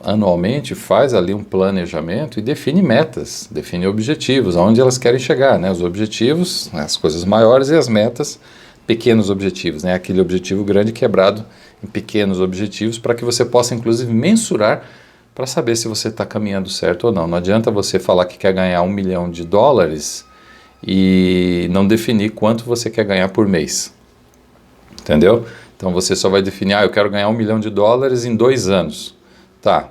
anualmente faz ali um planejamento e define metas, define objetivos, aonde elas querem chegar, né? Os objetivos, as coisas maiores, e as metas, pequenos objetivos, né? Aquele objetivo grande quebrado em pequenos objetivos para que você possa, inclusive, mensurar para saber se você está caminhando certo ou não. Não adianta você falar que quer ganhar $1 milhão e não definir quanto você quer ganhar por mês. Entendeu? Então você só vai definir: eu quero ganhar $1 milhão em 2 anos. Tá,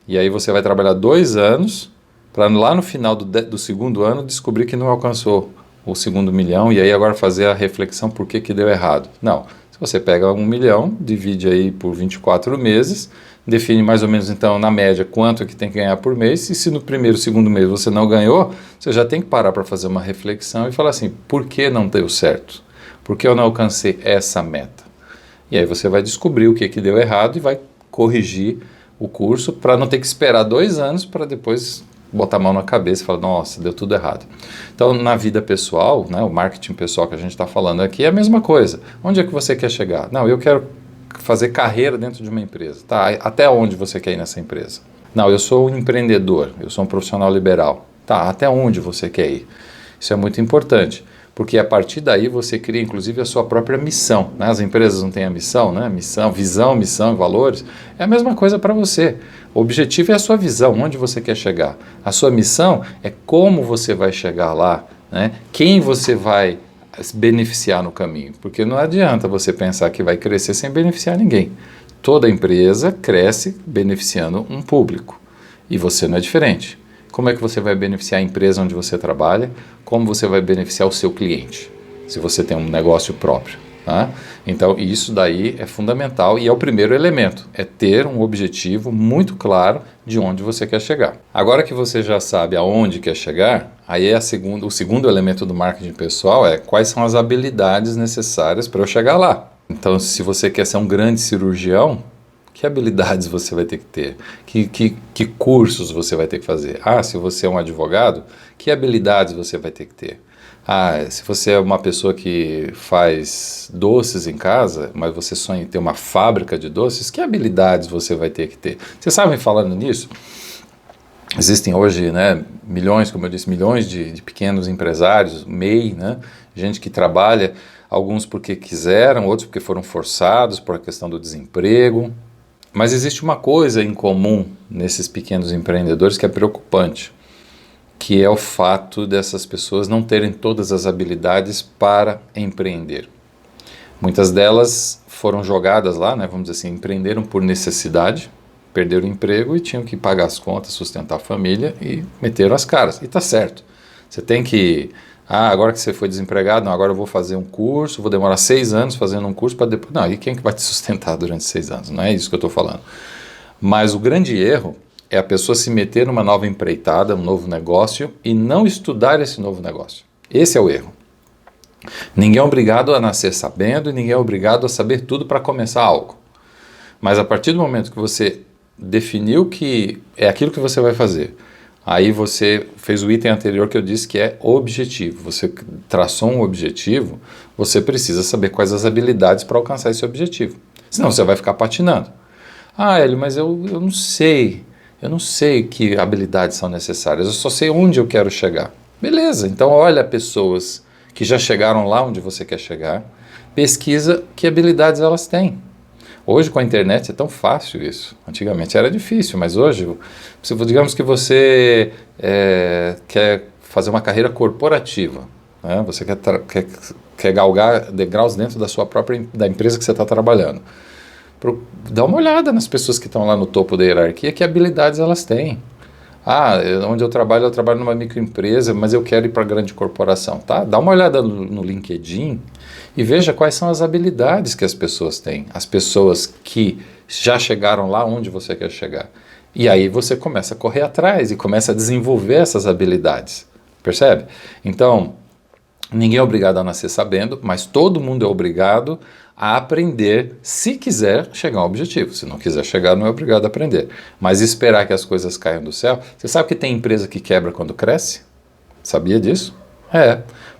e aí você vai trabalhar 2 anos para lá no final do segundo ano descobrir que não alcançou o segundo milhão e aí agora fazer a reflexão por que deu errado. Não, se você pega 1 milhão, divide aí por 24 meses, define mais ou menos então na média quanto que tem que ganhar por mês, e se no primeiro, segundo mês você não ganhou, você já tem que parar para fazer uma reflexão e falar assim: por que não deu certo? Por que eu não alcancei essa meta? E aí você vai descobrir o que deu errado e vai corrigir o curso para não ter que esperar 2 anos para depois botar a mão na cabeça e falar: nossa, deu tudo errado. Então, na vida pessoal, né, o marketing pessoal que a gente está falando aqui é a mesma coisa. Onde é que você quer chegar? Não, eu quero fazer carreira dentro de uma empresa. Tá, até onde você quer ir nessa empresa? Não, eu sou um empreendedor, eu sou um profissional liberal. Tá, até onde você quer ir? Isso é muito importante, porque a partir daí você cria inclusive a sua própria missão, né? As empresas não têm a missão, né? Missão, visão, missão, valores. É a mesma coisa para você. O objetivo é a sua visão, onde você quer chegar. A sua missão é como você vai chegar lá, né? Quem você vai beneficiar no caminho. Porque não adianta você pensar que vai crescer sem beneficiar ninguém. Toda empresa cresce beneficiando um público. E você não é diferente. Como é que você vai beneficiar a empresa onde você trabalha? Como você vai beneficiar o seu cliente, se você tem um negócio próprio? Tá? Então, isso daí é fundamental e é o primeiro elemento, é ter um objetivo muito claro de onde você quer chegar. Agora que você já sabe aonde quer chegar, aí é o segundo elemento do marketing pessoal é: quais são as habilidades necessárias para eu chegar lá? Então, se você quer ser um grande cirurgião, que habilidades você vai ter que ter? Que cursos você vai ter que fazer? Se você é um advogado, que habilidades você vai ter que ter? Se você é uma pessoa que faz doces em casa, mas você sonha em ter uma fábrica de doces, que habilidades você vai ter que ter? Vocês sabem, falando nisso, existem hoje, né, milhões, como eu disse, milhões de pequenos empresários, MEI, né, gente que trabalha, alguns porque quiseram, outros porque foram forçados por a questão do desemprego. Mas existe uma coisa em comum nesses pequenos empreendedores que é preocupante, que é o fato dessas pessoas não terem todas as habilidades para empreender. Muitas delas foram jogadas lá, né, vamos dizer assim, empreenderam por necessidade, perderam o emprego e tinham que pagar as contas, sustentar a família e meteram as caras. E tá certo. Você tem que... agora que você foi desempregado, não, agora eu vou fazer um curso, vou demorar 6 anos fazendo um curso para depois... Não, e quem que vai te sustentar durante 6 anos? Não é isso que eu estou falando. Mas o grande erro é a pessoa se meter numa nova empreitada, um novo negócio e não estudar esse novo negócio. Esse é o erro. Ninguém é obrigado a nascer sabendo e ninguém é obrigado a saber tudo para começar algo. Mas a partir do momento que você definiu que é aquilo que você vai fazer, aí você fez o item anterior que eu disse que é objetivo. Você traçou um objetivo, você precisa saber quais as habilidades para alcançar esse objetivo. Senão você vai ficar patinando. Hélio, mas eu não sei. Eu não sei que habilidades são necessárias. Eu só sei onde eu quero chegar. Beleza, então olha pessoas que já chegaram lá onde você quer chegar. Pesquisa que habilidades elas têm. Hoje com a internet é tão fácil isso. Antigamente era difícil, mas hoje, digamos que você quer fazer uma carreira corporativa, né? Você quer galgar degraus dentro da sua da empresa que você está trabalhando. Dá uma olhada nas pessoas que estão lá no topo da hierarquia, que habilidades elas têm. Onde eu trabalho numa microempresa, mas eu quero ir para a grande corporação, tá? Dá uma olhada no LinkedIn e veja quais são as habilidades que as pessoas têm, as pessoas que já chegaram lá onde você quer chegar. E aí você começa a correr atrás e começa a desenvolver essas habilidades, percebe? Então, ninguém é obrigado a nascer sabendo, mas todo mundo é obrigado a aprender se quiser chegar ao objetivo. Se não quiser chegar, não é obrigado a aprender. Mas esperar que as coisas caiam do céu... Você sabe que tem empresa que quebra quando cresce? Sabia disso?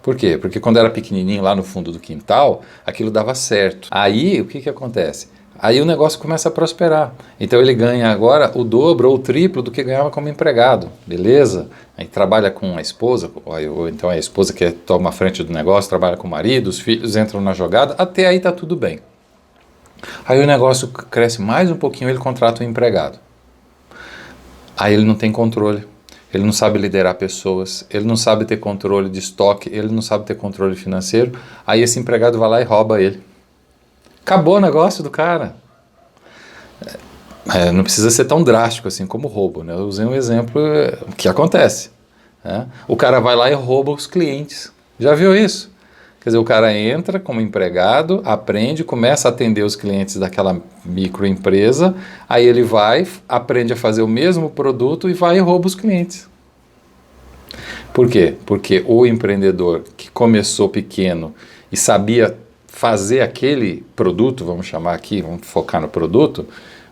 Por quê? Porque quando era pequenininho lá no fundo do quintal, aquilo dava certo. Aí, o que acontece? Aí o negócio começa a prosperar. Então ele ganha agora o dobro ou o triplo do que ganhava como empregado. Beleza? Aí trabalha com a esposa, ou então a esposa que toma a frente do negócio, trabalha com o marido, os filhos entram na jogada, até aí tá tudo bem. Aí o negócio cresce mais um pouquinho, ele contrata um empregado. Aí ele não tem controle, ele não sabe liderar pessoas, ele não sabe ter controle de estoque, ele não sabe ter controle financeiro, aí esse empregado vai lá e rouba ele. Acabou o negócio do cara. Não precisa ser tão drástico assim como roubo, né? Eu usei um exemplo que acontece. Né? O cara vai lá e rouba os clientes. Já viu isso? Quer dizer, o cara entra como empregado, aprende, começa a atender os clientes daquela microempresa, aí ele vai, aprende a fazer o mesmo produto e vai e rouba os clientes. Por quê? Porque o empreendedor que começou pequeno e sabia fazer aquele produto, vamos chamar aqui, vamos focar no produto,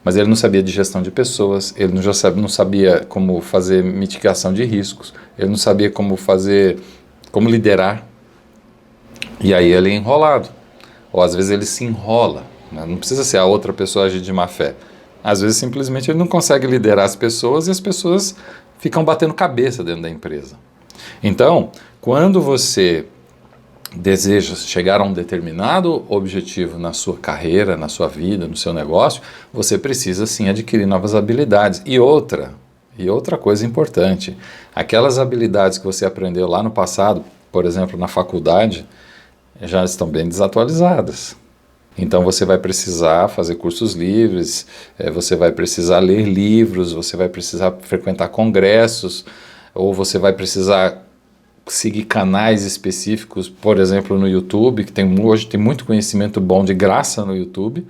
mas ele não sabia de gestão de pessoas, ele não sabia como fazer mitigação de riscos, ele não sabia como liderar, e aí ele é enrolado, ou às vezes ele se enrola, né? Não precisa ser a outra pessoa agir de má fé, às vezes simplesmente ele não consegue liderar as pessoas e as pessoas ficam batendo cabeça dentro da empresa. Então, quando você deseja chegar a um determinado objetivo na sua carreira, na sua vida, no seu negócio, você precisa sim adquirir novas habilidades. E outra coisa importante, aquelas habilidades que você aprendeu lá no passado, por exemplo, na faculdade, já estão bem desatualizadas. Então você vai precisar fazer cursos livres, você vai precisar ler livros, você vai precisar frequentar congressos, ou você vai precisar seguir canais específicos, por exemplo, no YouTube, que hoje tem muito conhecimento bom de graça no YouTube,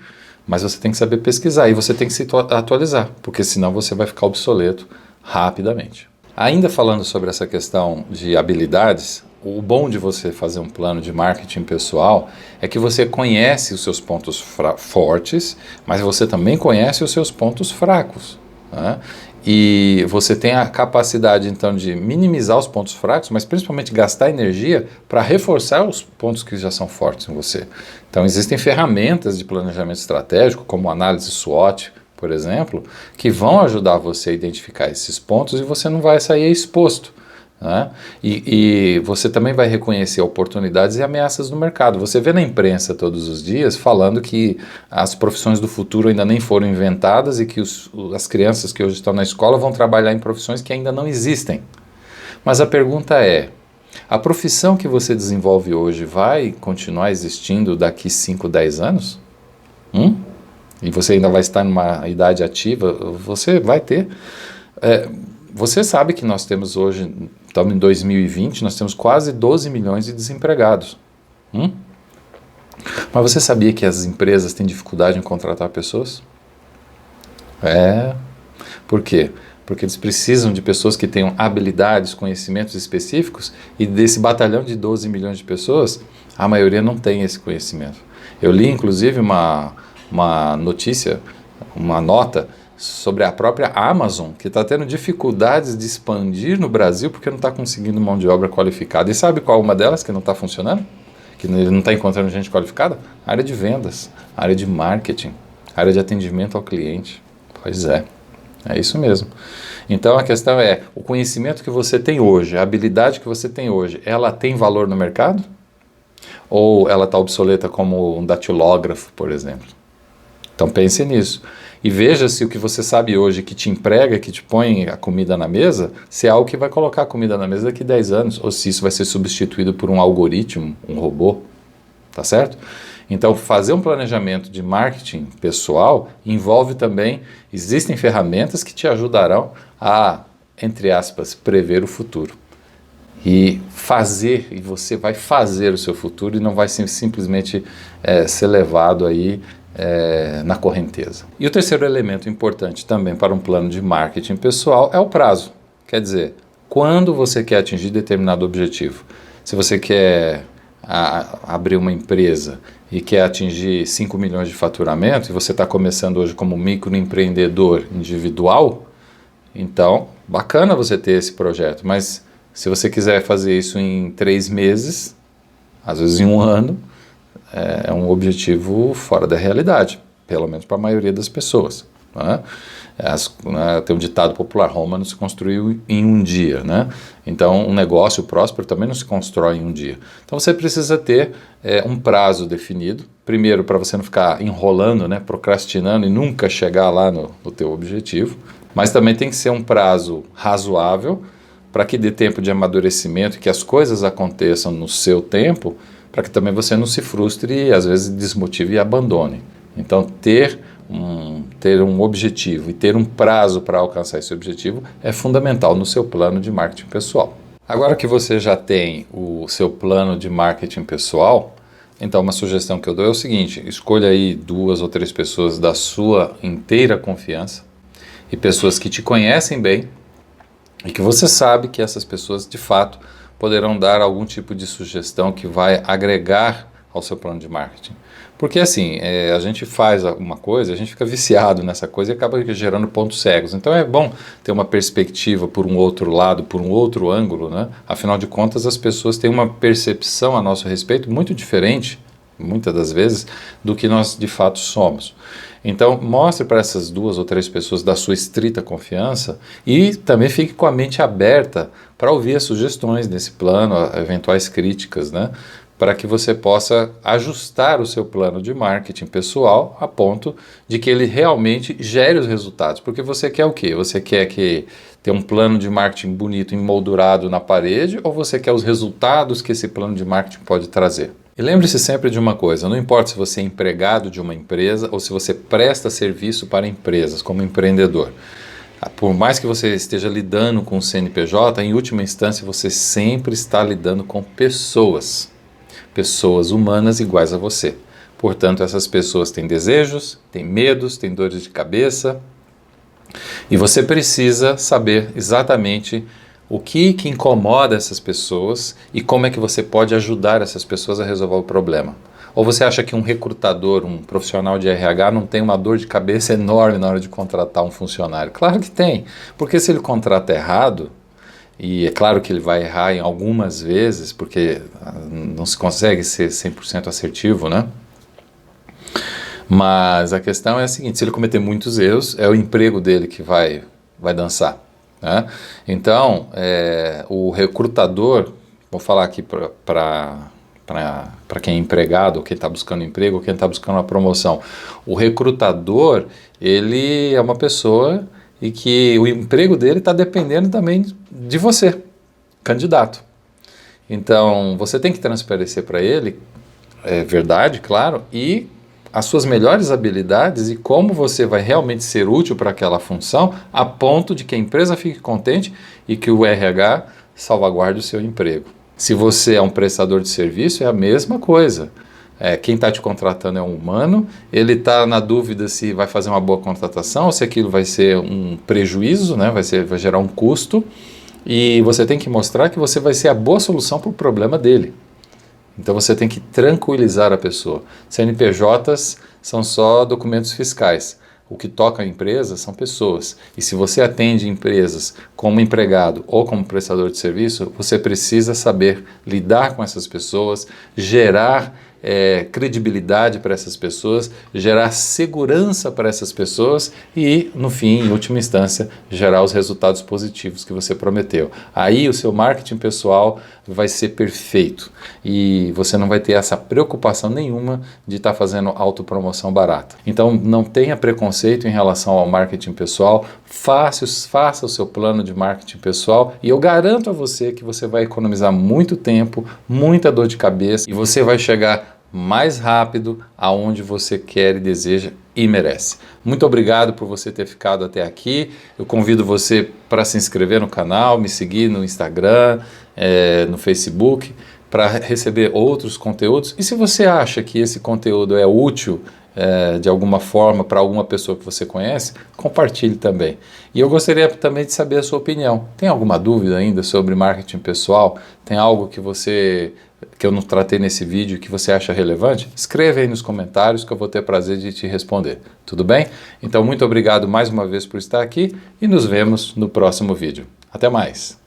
mas você tem que saber pesquisar e você tem que se atualizar, porque senão você vai ficar obsoleto rapidamente. Ainda falando sobre essa questão de habilidades, o bom de você fazer um plano de marketing pessoal é que você conhece os seus pontos fortes, mas você também conhece os seus pontos fracos, né? E você tem a capacidade, então, de minimizar os pontos fracos, mas principalmente gastar energia para reforçar os pontos que já são fortes em você. Então, existem ferramentas de planejamento estratégico, como análise SWOT, por exemplo, que vão ajudar você a identificar esses pontos e você não vai sair exposto, né? E você também vai reconhecer oportunidades e ameaças no mercado. Você vê na imprensa todos os dias falando que as profissões do futuro ainda nem foram inventadas e que as crianças que hoje estão na escola vão trabalhar em profissões que ainda não existem. Mas a pergunta é, a profissão que você desenvolve hoje vai continuar existindo daqui 5, 10 anos? E você ainda vai estar numa idade ativa? Você vai ter. Você sabe que nós temos hoje, estamos em 2020, nós temos quase 12 milhões de desempregados. Mas você sabia que as empresas têm dificuldade em contratar pessoas? Por quê? Porque eles precisam de pessoas que tenham habilidades, conhecimentos específicos, e desse batalhão de 12 milhões de pessoas, a maioria não tem esse conhecimento. Eu li, inclusive, uma notícia, uma nota sobre a própria Amazon, que está tendo dificuldades de expandir no Brasil porque não está conseguindo mão de obra qualificada. E sabe qual uma delas que não está funcionando? Que ele não está encontrando gente qualificada? A área de vendas, a área de marketing, a área de atendimento ao cliente. Pois é isso mesmo. Então a questão é, o conhecimento que você tem hoje, a habilidade que você tem hoje, ela tem valor no mercado? Ou ela está obsoleta como um datilógrafo, por exemplo? Então pense nisso. E veja se o que você sabe hoje que te emprega, que te põe a comida na mesa, se é algo que vai colocar a comida na mesa daqui a 10 anos, ou se isso vai ser substituído por um algoritmo, um robô, tá certo? Então, fazer um planejamento de marketing pessoal envolve também, existem ferramentas que te ajudarão a, entre aspas, prever o futuro. E você vai fazer o seu futuro e não vai simplesmente ser levado aí na correnteza. E o terceiro elemento importante também para um plano de marketing pessoal é o prazo. Quer dizer, quando você quer atingir determinado objetivo. Se você quer abrir uma empresa e quer atingir 5 milhões de faturamento e você está começando hoje como microempreendedor individual, então, bacana você ter esse projeto, mas se você quiser fazer isso em 3 meses, às vezes em 1 ano, é um objetivo fora da realidade, pelo menos para a maioria das pessoas. Né? Tem um ditado popular, Roma não se construiu em um dia, né? Então um negócio próspero também não se constrói em um dia. Então você precisa ter um prazo definido, primeiro para você não ficar enrolando, né, procrastinando e nunca chegar lá no teu objetivo, mas também tem que ser um prazo razoável para que dê tempo de amadurecimento, que as coisas aconteçam no seu tempo, para que também você não se frustre e às vezes desmotive e abandone. Então ter um objetivo e ter um prazo para alcançar esse objetivo é fundamental no seu plano de marketing pessoal. Agora que você já tem o seu plano de marketing pessoal, então uma sugestão que eu dou é o seguinte: escolha aí 2 ou 3 pessoas da sua inteira confiança e pessoas que te conhecem bem e que você sabe que essas pessoas de fato poderão dar algum tipo de sugestão que vai agregar ao seu plano de marketing. Porque assim, a gente faz uma coisa, a gente fica viciado nessa coisa e acaba gerando pontos cegos. Então é bom ter uma perspectiva por um outro lado, por um outro ângulo, né? Afinal de contas, as pessoas têm uma percepção a nosso respeito muito diferente, muitas das vezes, do que nós de fato somos. Então mostre para essas 2 ou 3 pessoas da sua estrita confiança e também fique com a mente aberta para ouvir as sugestões desse plano, eventuais críticas, né? Para que você possa ajustar o seu plano de marketing pessoal a ponto de que ele realmente gere os resultados. Porque você quer o quê? Você quer ter um plano de marketing bonito, emoldurado na parede, ou você quer os resultados que esse plano de marketing pode trazer? E lembre-se sempre de uma coisa, não importa se você é empregado de uma empresa ou se você presta serviço para empresas como empreendedor. Por mais que você esteja lidando com o CNPJ, em última instância você sempre está lidando com pessoas humanas iguais a você. Portanto, essas pessoas têm desejos, têm medos, têm dores de cabeça, e você precisa saber exatamente o que incomoda essas pessoas e como é que você pode ajudar essas pessoas a resolver o problema. Ou você acha que um recrutador, um profissional de RH não tem uma dor de cabeça enorme na hora de contratar um funcionário? Claro que tem, porque se ele contrata errado, e é claro que ele vai errar em algumas vezes, porque não se consegue ser 100% assertivo, né? Mas a questão é a seguinte: se ele cometer muitos erros, é o emprego dele que vai dançar, né? Então, o recrutador, vou falar aqui para quem é empregado, ou quem está buscando emprego, ou quem está buscando uma promoção. O recrutador, ele é uma pessoa e que o emprego dele está dependendo também de você. candidato. Então, você tem que transparecer para ele, é verdade, claro, e as suas melhores habilidades e como você vai realmente ser útil para aquela função, a ponto de que a empresa fique contente e que o RH salvaguarde o seu emprego. Se você é um prestador de serviço, é a mesma coisa. Quem está te contratando é um humano, ele está na dúvida se vai fazer uma boa contratação ou se aquilo vai ser um prejuízo, né? vai gerar um custo, e você tem que mostrar que você vai ser a boa solução para o problema dele. Então você tem que tranquilizar a pessoa. CNPJs são só documentos fiscais. O que toca a empresa são pessoas. E se você atende empresas como empregado ou como prestador de serviço, você precisa saber lidar com essas pessoas, gerar credibilidade para essas pessoas, gerar segurança para essas pessoas e, no fim, em última instância, gerar os resultados positivos que você prometeu. Aí o seu marketing pessoal vai ser perfeito e você não vai ter essa preocupação nenhuma de estar fazendo autopromoção barata. Então, não tenha preconceito em relação ao marketing pessoal, faça o seu plano de marketing pessoal e eu garanto a você que você vai economizar muito tempo, muita dor de cabeça e você vai chegar mais rápido aonde você quer e deseja e merece. Muito obrigado por você ter ficado até aqui. Eu convido você para se inscrever no canal, me seguir no Instagram, no Facebook, para receber outros conteúdos. E se você acha que esse conteúdo é útil de alguma forma para alguma pessoa que você conhece, compartilhe também. E eu gostaria também de saber a sua opinião. Tem alguma dúvida ainda sobre marketing pessoal? Tem algo que eu não tratei nesse vídeo que você acha relevante? Escreve aí nos comentários que eu vou ter prazer de te responder. Tudo bem? Então, muito obrigado mais uma vez por estar aqui e nos vemos no próximo vídeo. Até mais!